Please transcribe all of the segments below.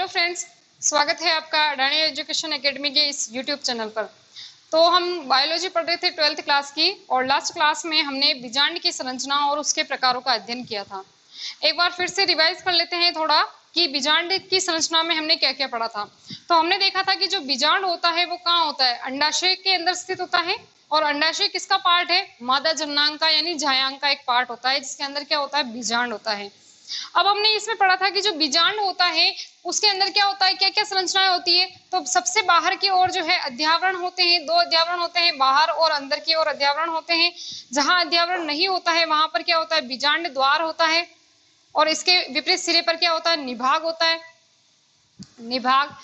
Friends, स्वागत है आपका अडानी एजुकेशन एकेडमी के इस यूट्यूब चैनल पर। तो हम बायोलॉजी पढ़ रहे थे 12th क्लास की, और लास्ट क्लास में हमने बीजांड की संरचना और उसके प्रकारों का अध्ययन किया था। एक बार फिर से रिवाइज कर लेते हैं थोड़ा कि बीजांड की संरचना में हमने क्या क्या पढ़ा था। तो हमने देखा था कि जो बीजांड होता है वो कहाँ होता है, अंडाशय के अंदर स्थित होता है। और अंडाशय किसका पार्ट है, मादा जननांग का यानी जायांग का एक पार्ट होता है, जिसके अंदर क्या होता है, बीजांड होता है। अब हमने इसमें पढ़ा था कि जो बीजांड होता है उसके अंदर क्या होता है, क्या क्या संरचनाएं होती है। तो सबसे बाहर की ओर जो है अध्यावरण होते हैं, दो अध्यावरण होते हैं, बाहर और अंदर की ओर अध्यावरण होते हैं। जहां अध्यावरण नहीं होता है वहां पर क्या होता है, बीजांड द्वार होता है। और इसके विपरीत सिरे पर क्या होता है, निभाग होता है। निभाग।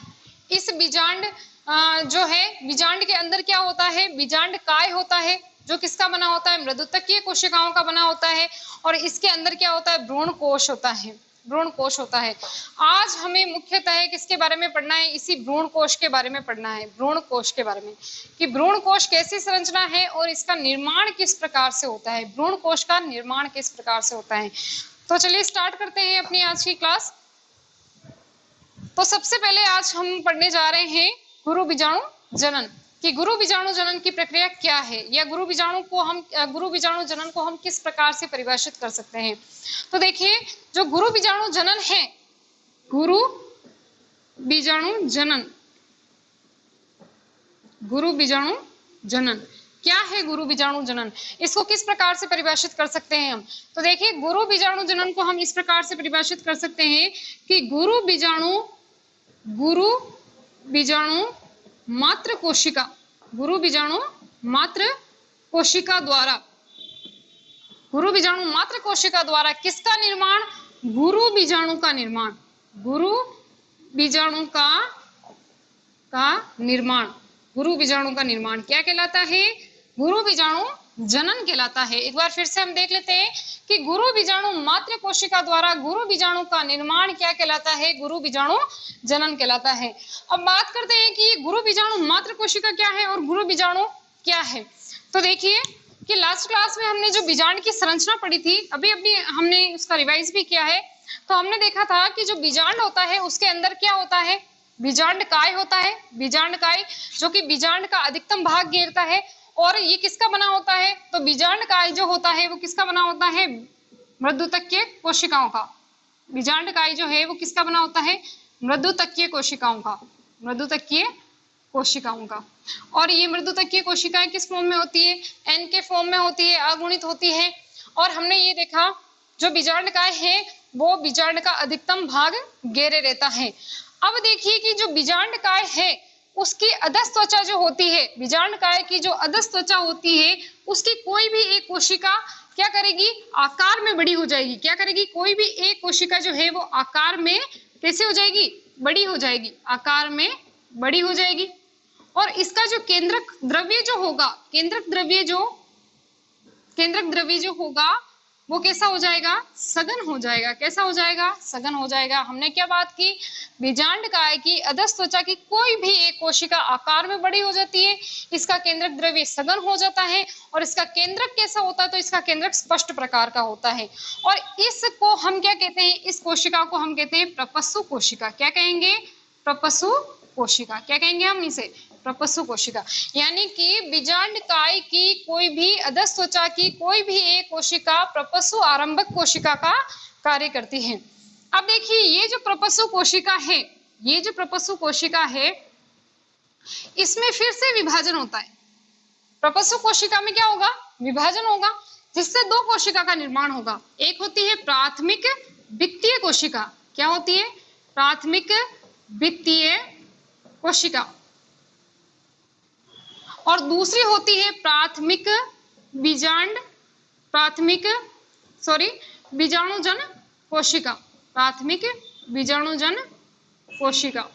इस बीजांड जो है, बीजांड के अंदर क्या होता है, बीजांड काय होता है, जो किसका बना होता है, मृदुतकीय कोशिकाओं का बना होता है। और इसके अंदर क्या होता है, भ्रूण कोश होता है। भ्रूण कोश होता है। आज हमें मुख्यतः किसके बारे में पढ़ना है, इसी भ्रूण कोश के बारे में पढ़ना है, भ्रूण कोश के बारे में, कि भ्रूण कोश कैसी संरचना है और इसका निर्माण किस प्रकार से होता है, भ्रूण कोश का निर्माण किस प्रकार से होता है। तो चलिए स्टार्ट करते हैं अपनी आज की क्लास। तो सबसे पहले आज हम पढ़ने जा रहे हैं गुरु बीजाणु जनन, कि गुरु बीजाणु जनन की प्रक्रिया क्या है, या गुरु बीजाणु जनन को हम किस प्रकार से परिभाषित कर सकते हैं। तो देखिए, जो गुरु बीजाणु जनन है, गुरु बीजाणु जनन, गुरु बीजाणु जनन क्या है, गुरु बीजाणु जनन, इसको किस प्रकार से परिभाषित कर सकते हैं हम। तो देखिए, गुरु बीजाणु जनन को हम इस प्रकार से परिभाषित कर सकते हैं कि गुरु बीजाणु मात्र कोशिका, गुरु बीजाणु मात्र कोशिका द्वारा, गुरु बीजाणु मात्र कोशिका द्वारा किसका निर्माण, गुरु बीजाणु का निर्माण, गुरु बीजाणु का निर्माण, गुरु बीजाणु का निर्माण क्या कहलाता है, गुरु बीजाणु जनन कहलाता है। एक बार फिर से हम देख लेते हैं कि गुरु बीजाणु मात्र कोशिका द्वारा गुरु बीजाणु का निर्माण क्या कहलाता है, गुरु बीजाणु जनन कहलाता है। अब बात करते हैं कि गुरु बीजाणु मात्र कोशिका क्या है और गुरु बीजाणु क्या है। तो देखिए कि लास्ट क्लास में हमने जो बीजांड की संरचना पढ़ी थी, अभी हमने उसका रिवाइज भी किया है। तो हमने देखा था कि जो बीजांड होता है उसके अंदर क्या होता है, बीजांड काय होता है, बीजांड काय जो कि बीजांड का अधिकतम भाग घेरता है। और ये किसका बना होता है, तो बीजांड काय जो होता है वो किसका बना होता है, मृदुतकीय कोशिकाओं का। बीजांड काय जो है वो किसका बना होता है, मृदुतकीय कोशिकाओं का, मृदुतकीय कोशिकाओं का। और ये मृदुतकीय कोशिकाएं किस फॉर्म में होती है, एन के फॉर्म में होती है, अगुणित होती है। और हमने ये देखा जो बीजांड काय है वो बीजांड का अधिकतम भाग घेरे रहता है। अब देखिए कि जो बीजांड काय है उसकी अधस त्वचा जो होती है, बीजांड काय की जो अधस त्वचा होती है उसकी कोई भी एक कोशिका क्या करेगी, आकार में बड़ी हो जाएगी। क्या करेगी, कोई भी एक कोशिका जो है वो आकार में कैसे हो जाएगी, बड़ी हो जाएगी, आकार में बड़ी हो जाएगी। और इसका जो केंद्रक द्रव्य जो होगा, केंद्रक द्रव्य जो होगा वो कैसा हो जाएगा, सघन हो जाएगा। कैसा हो जाएगा, सघन हो जाएगा। हमने क्या बात की, बीजांड काय की अधस त्वचा की कोई भी एक कोशिका आकार में बड़ी हो जाती है, इसका केंद्रक द्रव्य सघन हो जाता है। और इसका केंद्रक कैसा होता है, तो इसका केंद्रक स्पष्ट प्रकार का होता है। और इसको हम क्या कहते हैं, इस कोशिका को हम कहते हैं प्रपस्सु कोशिका। क्या कहेंगे, प्रपस्सु कोशिका। क्या कहेंगे हम इसे, प्रपस्सु कोशिका। यानी कि बीजांड काय की कोई भी अधस त्वचा की कोई भी एक कोशिका प्रपस्सु आरंभक कोशिका का कार्य करती है। अब देखिए, ये जो प्रपस्सु कोशिका है, ये जो प्रपस्सु कोशिका है इसमें फिर से विभाजन होता है। प्रपस्सु कोशिका में क्या होगा, विभाजन होगा, जिससे दो कोशिका का निर्माण होगा। एक होती है प्राथमिक वित्तीय कोशिका। क्या होती है, प्राथमिक वित्तीय कोशिका। और दूसरी होती है बीजाणुजन कोशिका, प्राथमिक बीजाणुजन कोशिका।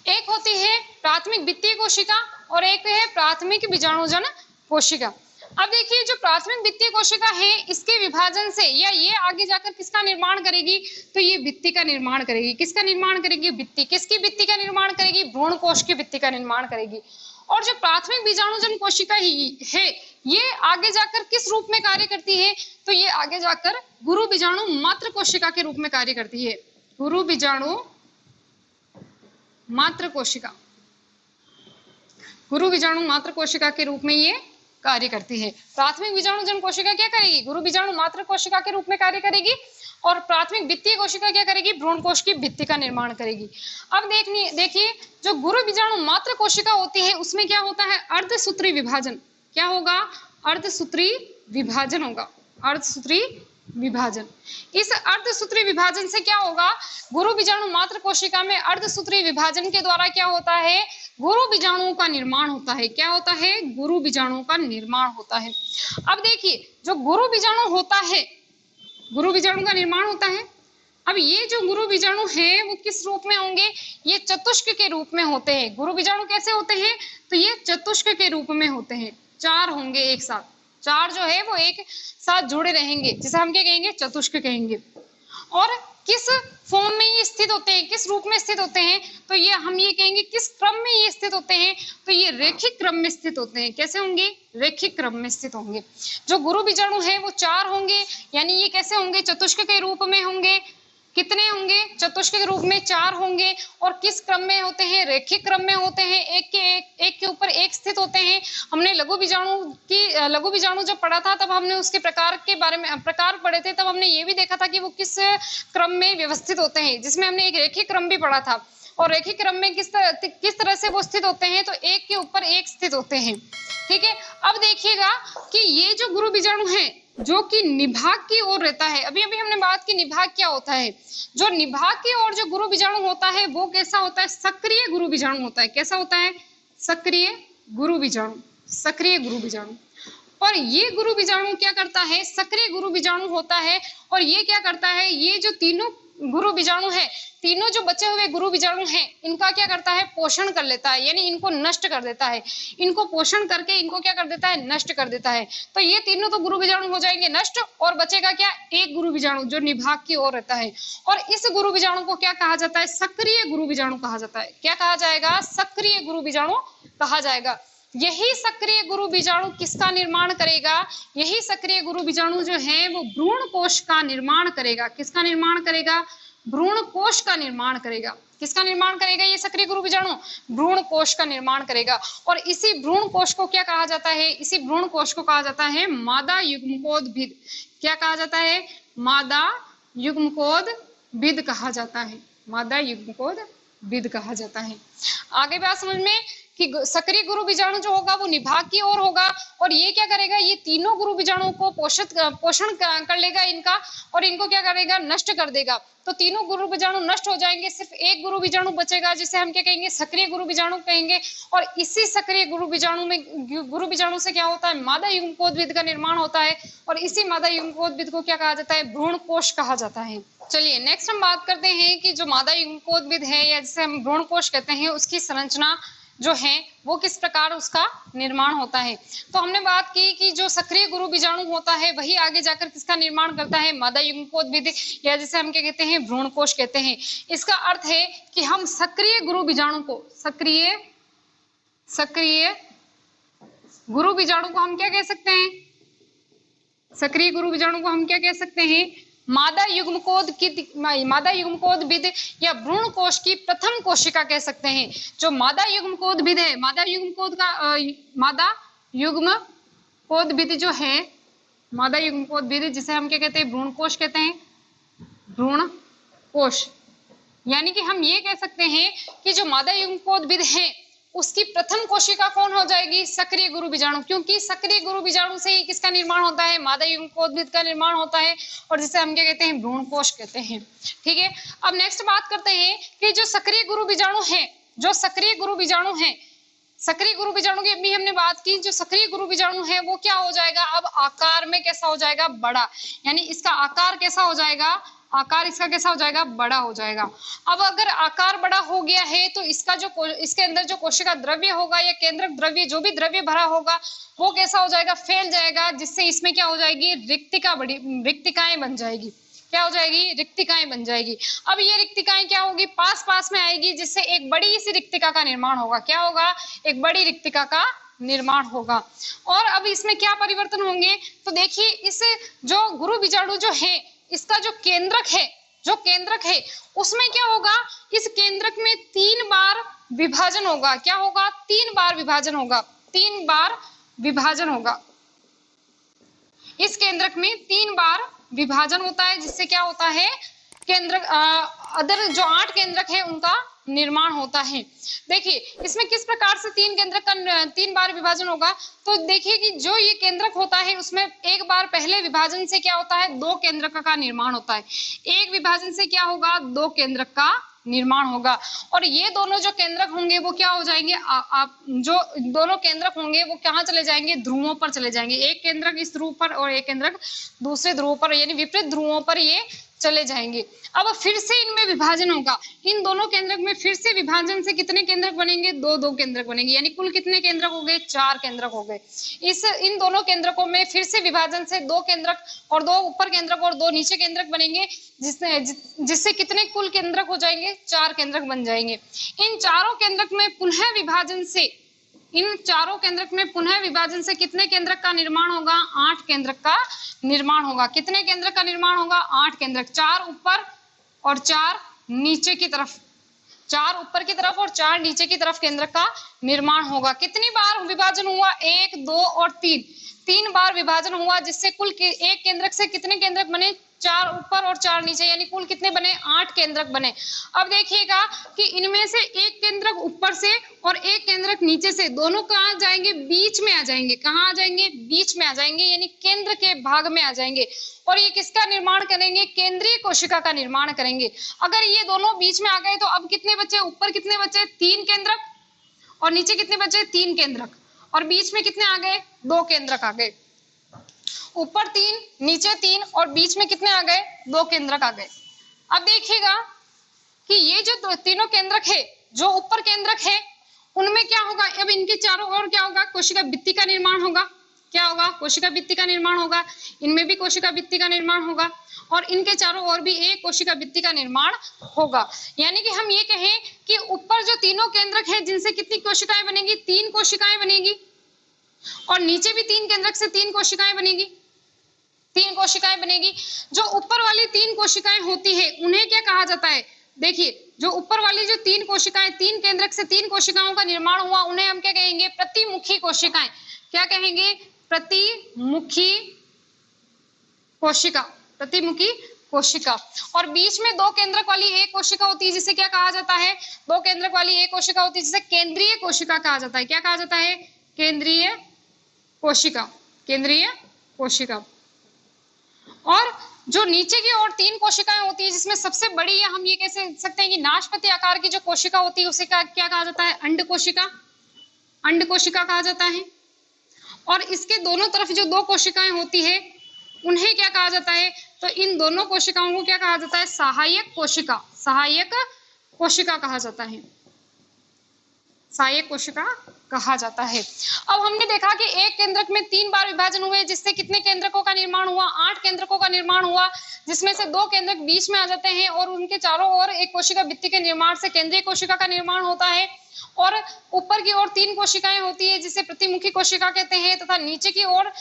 एक होती है प्राथमिक वित्तीय कोशिका और एक है प्राथमिक बीजाणुजन कोशिका। अब देखिए, जो प्राथमिक वित्तीय कोशिका है इसके विभाजन से या ये आगे जाकर किसका निर्माण करेगी, तो ये भित्ति का निर्माण करेगी। किसका निर्माण करेगी, भित्ति। किसकी भित्ति का निर्माण करेगी, भ्रूण कोश की भित्ति का निर्माण करेगी। और जो प्राथमिक बीजाणुजन कोशिका है ये आगे जाकर किस रूप में कार्य करती है, तो ये आगे जाकर गुरु बीजाणु मात्र कोशिका के रूप में कार्य करती है। गुरु बीजाणु मात्र कोशिका, गुरु बीजाणु मात्र कोशिका के रूप में ये कार्य करती है। प्राथमिक बीजाणु जन कोशिका क्या करेगी? गुरु बीजाणु मात्र कोशिका के रूप में कार्य करेगी। और प्राथमिक भित्तीय कोशिका क्या करेगी? भ्रूण कोश की भित्ति का निर्माण करेगी। अब देखिए जो गुरु बीजाणु मात्र कोशिका होती है उसमें क्या होता है? अर्धसूत्री विभाजन। क्या होगा? अर्धसूत्री विभाजन होगा, अर्धसूत्री विभाजन। इस अर्धसूत्री विभाजन से क्या होगा? गुरु बीजाणु मात्र कोशिका में अर्धसूत्री विभाजन के द्वारा क्या होता है? गुरु बीजाणुओं का निर्माण होता है। क्या होता है? गुरु बीजाणुओं का निर्माण होता है। अब देखिए जो गुरु बीजाणु होता है, गुरु बीजाणु का निर्माण होता है। अब ये जो गुरु बीजाणु है वो किस रूप में होंगे? ये चतुष्क के रूप में होते हैं। गुरु बीजाणु कैसे होते हैं? तो ये चतुष्क के रूप में होते हैं। 4 होंगे एक साथ, 4 जो है वो एक साथ जुड़े रहेंगे, जिसे हम क्या कहेंगे? चतुष्क कहेंगे। और किस फॉर्म में ये स्थित होते हैं, किस रूप में स्थित होते हैं? तो ये हम ये कहेंगे किस क्रम में ये स्थित होते हैं? तो ये रैखिक क्रम में स्थित होते हैं। कैसे होंगे? रैखिक क्रम में स्थित होंगे। जो गुरु बीजाणु है वो 4 होंगे, यानी ये कैसे होंगे? चतुष्क के रूप में होंगे। कितने होंगे? चतुष्क के रूप में 4 होंगे। और किस क्रम में होते हैं? रैखिक क्रम में होते हैं। एक के ऊपर एक स्थित होते हैं। हमने लघु बीजाणु जब पढ़ा था तब हमने उसके प्रकार के बारे में प्रकार पढ़े थे, तब हमने ये भी देखा था कि वो किस क्रम में व्यवस्थित होते हैं, जिसमें हमने एक रैखिक क्रम भी पढ़ा था। और रैखिक क्रम में किस तरह से वो स्थित होते हैं? तो एक के ऊपर एक स्थित होते हैं। ठीक है। अब देखिएगा कि ये जो गुरु बीजाणु है जो कि निभाग की ओर रहता है, अभी हमने बात की निभाग क्या होता है। जो निभाग की ओर जो गुरु बीजाणु होता है वो कैसा होता है? सक्रिय गुरु बीजाणु होता है। कैसा होता है? सक्रिय गुरु बीजाणु, सक्रिय गुरु बीजाणु। और ये गुरु बीजाणु क्या करता है? सक्रिय गुरु बीजाणु होता है। और ये क्या करता है? ये जो तीनों गुरु बीजाणु है, तीनों जो बचे हुए गुरु बीजाणु हैं, इनका क्या करता है? पोषण कर लेता है, यानी इनको नष्ट कर देता है। इनको पोषण करके इनको क्या कर देता है? नष्ट कर देता है। तो ये तीनों तो गुरु बीजाणु हो जाएंगे नष्ट, और बचेगा क्या? एक गुरु बीजाणु जो निभाग की ओर रहता है। और इस गुरु बीजाणु को क्या कहा जाता है? सक्रिय गुरु बीजाणु कहा जाता है। क्या कहा जाएगा? सक्रिय गुरु बीजाणु कहा जाएगा। यही सक्रिय गुरु बीजाणु किसका निर्माण करेगा? यही सक्रिय गुरु बीजाणु जो है वो भ्रूण कोश का निर्माण करेगा। किसका निर्माण करेगा? भ्रूण कोश का निर्माण करेगा। किसका निर्माण करेगा? ये सक्रिय गुरु बीजाणु भ्रूण कोश का निर्माण करेगा। और इसी भ्रूण कोश को क्या कहा जाता है? इसी भ्रूण कोश को कहा जाता है मादा युग्मकोद्भिद। क्या कहा जाता है? मादा युग्मकोद्भिद कहा जाता है। मादा युग्मकोद्भिद कहा जाता है। आगे बात समझ में कि सक्रिय गुरु बीजाणु जो होगा वो निभाग की ओर होगा। और ये क्या करेगा? ये तीनों गुरु बीजाणुओं को पोषण कर लेगा इनका, और इनको क्या करेगा? नष्ट कर देगा। तो तीनों गुरु बीजाणु नष्ट हो जाएंगे, सिर्फ एक गुरु बीजाणु बचेगा, जिसे हम क्या कहेंगे? सक्रिय गुरु बीजाणु कहेंगे। और इसी सक्रिय गुरु बीजाणु से क्या होता है? मादा युग्मकोद्भिद का निर्माण होता है। और इसी मादा युग्मकोद्भिद को क्या कहा जाता है? भ्रूण कोश कहा जाता है। चलिए नेक्स्ट हम बात करते हैं कि जो मादा युग्मकोद्भिद है, या जिसे हम भ्रूण कोश कहते हैं, उसकी संरचना जो है वो किस प्रकार उसका निर्माण होता है। तो हमने बात की कि जो सक्रिय गुरु बीजाणु होता है वही आगे जाकर किसका निर्माण करता है? मादा युग्मकोद्भिद, या जिसे हम क्या कहते हैं? भ्रूण कोश कहते हैं। इसका अर्थ है कि हम सक्रिय गुरु बीजाणु को सक्रिय गुरु बीजाणु को हम क्या कह सकते हैं? सक्रिय गुरु बीजाणु को हम क्या कह सकते हैं? मादा युग्मकोद्भिद या भ्रूण कोश की प्रथम कोशिका कह सकते हैं। जो मादा युग्मकोद्भिद है, मादा युग्मकोद्भिद जो है, मादा युग्मकोद्भिद जिसे हम क्या कहते हैं? भ्रूण कोश कहते हैं। भ्रूण कोश, यानी कि हम ये कह सकते हैं कि जो मादा युग्मकोद्भिद है उसकी प्रथम कोशिका कौन हो जाएगी? सक्रिय गुरु बीजाणु, क्योंकि सक्रिय गुरु बीजाणु से ही किसका निर्माण होता है? मादा युग्मकोद्भिद का निर्माण होता है, और जिसे हम क्या कहते हैं? भ्रूण कोश कहते हैं। ठीक है। अब नेक्स्ट बात करते हैं कि जो सक्रिय गुरु बीजाणु है, जो सक्रिय गुरु बीजाणु है, सक्रिय गुरु बीजाणु की भी हमने बात की। जो सक्रिय गुरु बीजाणु है वो क्या हो जाएगा? अब आकार में कैसा हो जाएगा? बड़ा, यानी इसका आकार कैसा हो जाएगा? आकार इसका कैसा हो जाएगा? बड़ा हो जाएगा। अब अगर आकार बड़ा हो गया है तो इसके अंदर जो कोशिका द्रव्य होगा या केंद्रक द्रव्य, जो भी द्रव्य भरा होगा वो कैसा हो जाएगा? फैल जाएगा, जिससे इसमें क्या हो जाएगी? रिक्तिकाएं बन जाएगी। क्या हो जाएगी? रिक्तिकाएं बन जाएगी। अब ये रिक्तिकाएं क्या होगी? पास में आएगी, जिससे एक बड़ी सी रिक्तिका का निर्माण होगा। क्या होगा? एक बड़ी रिक्तिका का निर्माण होगा। और अब इसमें क्या परिवर्तन होंगे? तो देखिए, इस जो गुरु बीजाणु जो है, इसका जो केंद्रक है, जो केंद्रक है उसमें क्या होगा, इस केंद्रक में 3 बार विभाजन होगा। क्या होगा, 3 बार विभाजन होगा, 3 बार विभाजन होगा। इस केंद्रक में 3 बार विभाजन होता है, जिससे क्या होता है, केंद्रक अदर जो 8 केंद्रक है उनका निर्माण होता है। देखिए इसमें किस प्रकार से 3 केंद्रक का 3 बार विभाजन होगा। तो देखिए कि जो ये केंद्रक होता है उसमें एक बार पहले विभाजन से क्या होता है, 2 केंद्रक का निर्माण होता है। एक विभाजन से क्या होगा, 2 केंद्रक का निर्माण होगा। और ये दोनों जो केंद्रक होंगे वो क्या हो जाएंगे, आप जो दोनों केंद्रक होंगे वो कहाँ चले जाएंगे, ध्रुवों पर चले जाएंगे। एक केंद्रक इस ध्रुव पर और एक केंद्रक दूसरे ध्रुव पर, यानी विपरीत ध्रुवों पर ये चले जाएंगे। अब फिर से इनमें विभाजन होगा, इन दोनों केंद्रक में फिर से विभाजन से कितने केंद्रक बनेंगे, 2 केंद्रक बनेंगे, यानी कुल कितने केंद्रक हो गए, 4 केंद्रक हो गए। इन दोनों केंद्रकों में फिर से विभाजन से 2 केंद्रक और 2 ऊपर केंद्रक और 2 नीचे केंद्रक बनेंगे, जिससे कितने कुल केंद्रक हो जाएंगे, 4 केंद्रक बन जाएंगे। इन चारों केंद्रक में पुनः विभाजन से, इन चारों केंद्रक में पुनः विभाजन से कितने केंद्रक का निर्माण होगा, 8 केंद्रक का निर्माण होगा। कितने केंद्रक का निर्माण होगा, 8 केंद्रक, 4 ऊपर और 4 नीचे की तरफ, 4 ऊपर की तरफ और 4 नीचे की तरफ केंद्रक का निर्माण होगा। कितनी बार विभाजन हुआ, 1, 2 और 3 बार विभाजन हुआ, जिससे कुल एक केंद्रक से कितने केंद्रक बने, 4 ऊपर और 4 नीचे, यानी कुल कितने बने, 8 केंद्रक बने। अब देखिएगा कि इनमें से एक केंद्रक ऊपर से और एक केंद्रक नीचे से, दोनों कहाँ जाएंगे, बीच में आ जाएंगे। कहाँ आ जाएंगे, बीच में आ जाएंगे, यानी केंद्र के भाग में आ जाएंगे। और ये किसका निर्माण करेंगे, केंद्रीय कोशिका का निर्माण करेंगे। अगर ये दोनों बीच में आ गए तो अब कितने बचे, ऊपर कितने बचे, 3 केंद्रक, और नीचे कितने बचे, 3 केंद्रक, और बीच में कितने आ गए, 2 केंद्रक आ गए। ऊपर 3, नीचे 3 और बीच में कितने आ गए, 2 केंद्रक आ गए। अब देखिएगा कि ये जो तीनों केंद्रक है, जो ऊपर केंद्रक है उनमें क्या होगा, अब इनके चारों ओर क्या होगा, कोशिका भित्ति का निर्माण होगा। क्या होगा, कोशिका भित्ति का निर्माण होगा। इनमें भी कोशिका भित्ति का निर्माण होगा और इनके चारों ओर भी एक कोशिका भित्ति का निर्माण होगा। यानी कि हम ये कहें कि ऊपर जो तीनों केंद्रक हैं जिनसे कितनी कोशिकाएं बनेगी, 3 कोशिकाएं बनेगी, और नीचे भी 3 केंद्रक से 3 कोशिकाएं बनेगी, 3 कोशिकाएं बनेगी। जो ऊपर वाली 3 कोशिकाएं होती है उन्हें क्या कहा जाता है, देखिए जो ऊपर वाली जो 3 कोशिकाएं, 3 केंद्रक से 3 कोशिकाओं का निर्माण हुआ, उन्हें हम क्या कहेंगे, प्रतिमुखी कोशिकाएं। क्या कहेंगे, प्रतिमुखी कोशिका, प्रतिमुखी कोशिका। और बीच में 2 केंद्रक वाली एक कोशिका होती है जिसे क्या कहा जाता है, 2 केंद्रक वाली एक कोशिका होती है जिसे केंद्रीय कोशिका कहा जाता है। क्या कहा जाता है, केंद्रीय कोशिका, केंद्रीय कोशिका। और जो नीचे की ओर 3 कोशिकाएं होती है जिसमें सबसे बड़ी, या हम ये कह सकते हैं कि नाशपति आकार की जो कोशिका होती है उसे क्या कहा जाता है, अंड कोशिका, अंड कोशिका कहा जाता है। और इसके दोनों तरफ जो 2 कोशिकाएं होती है उन्हें क्या कहा जाता है, तो इन दोनों कोशिकाओं को क्या कहा जाता है, सहायक कोशिका, सहायक कोशिका कहा जाता है, सहायक कोशिका कहा जाता है। अब हमने देखा कि एक केंद्रक में 3 बार विभाजन हुए, जिससे कितने केंद्रकों का निर्माण हुआ, 8 केंद्रकों का निर्माण हुआ, जिसमें से 2 केंद्रक बीच में आ जाते हैं और उनके चारों ओर एक कोशिका भित्ति के निर्माण से केंद्रीय कोशिका का निर्माण होता है। और ऊपर की ओर 3 कोशिकाएं होती है जिसे प्रतिमुखी कोशिका कहते हैं, तथा नीचे की ओर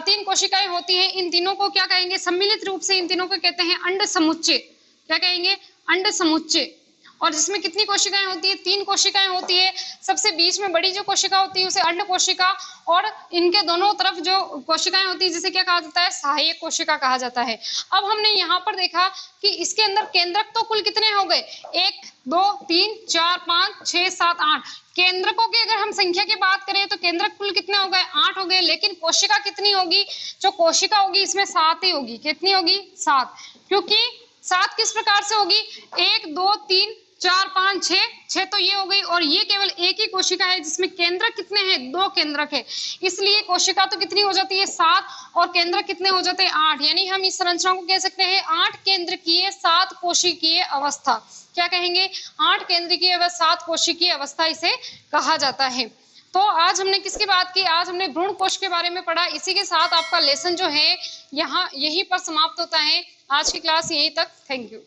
3 कोशिकाएं होती हैं। इन तीनों को क्या कहेंगे, सम्मिलित रूप से इन तीनों को कहते हैं अंड समुच्चय। क्या कहेंगे, अंड समुच्चय। और जिसमें कितनी कोशिकाएं होती है, 3 कोशिकाएं होती है। सबसे बीच में बड़ी जो कोशिका होती है उसे अंड कोशिका, और इनके दोनों तरफ जो कोशिकाएं होती है जिसे क्या कहा जाता है, सहायक कोशिका कहा जाता है। अब हमने यहाँ पर देखा कि इसके अंदर केंद्रक तो कुल कितने हो गए, 1 2 3 4 5 6 7 8 केंद्रकों की अगर हम संख्या की बात करें तो केंद्रक कुल कितने हो गए, 8 हो गए। लेकिन कोशिका कितनी होगी, जो कोशिका होगी इसमें 7 ही होगी। कितनी होगी, 7। क्योंकि 7 किस प्रकार से होगी, 1 2 3 4 5 6 तो ये हो गई, और ये केवल एक ही कोशिका है जिसमें केंद्रक कितने हैं, 2 केंद्रक है। इसलिए कोशिका तो कितनी हो जाती है, 7, और केंद्रक कितने हो जाते हैं, 8। यानी हम इस संरचना को कह सकते हैं 8 केंद्रकीय 7 कोशिकीय अवस्था। क्या कहेंगे, 8 केंद्रकीय व 7 कोशिकीय अवस्था इसे कहा जाता है। तो आज हमने किसकी बात की, आज हमने भ्रूण कोश के बारे में पढ़ा। इसी के साथ आपका लेसन जो है यहाँ यहीं पर समाप्त होता है। आज की क्लास यहीं तक। Thank you.